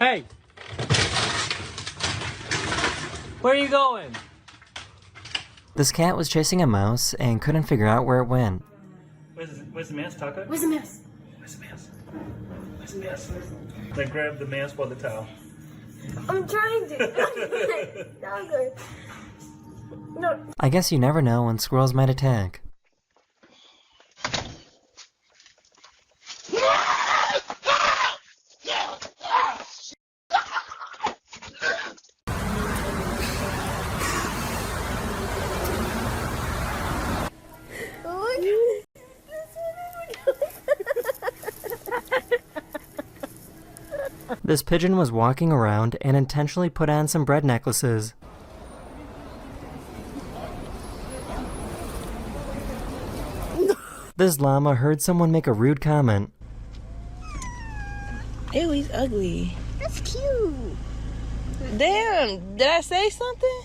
Hey! Where are you going? This cat was chasing a mouse and couldn't figure out where it went. Where's the mouse, Tucker? Where's the mouse? Where's the mouse? Where's the mouse? Then grab the mouse by the tail. I'm trying to. Not good. No. I guess you never know when squirrels might attack. This pigeon was walking around and intentionally put on some bread necklaces. This llama heard someone make a rude comment. Ew, he's ugly. That's cute. Damn, did I say something?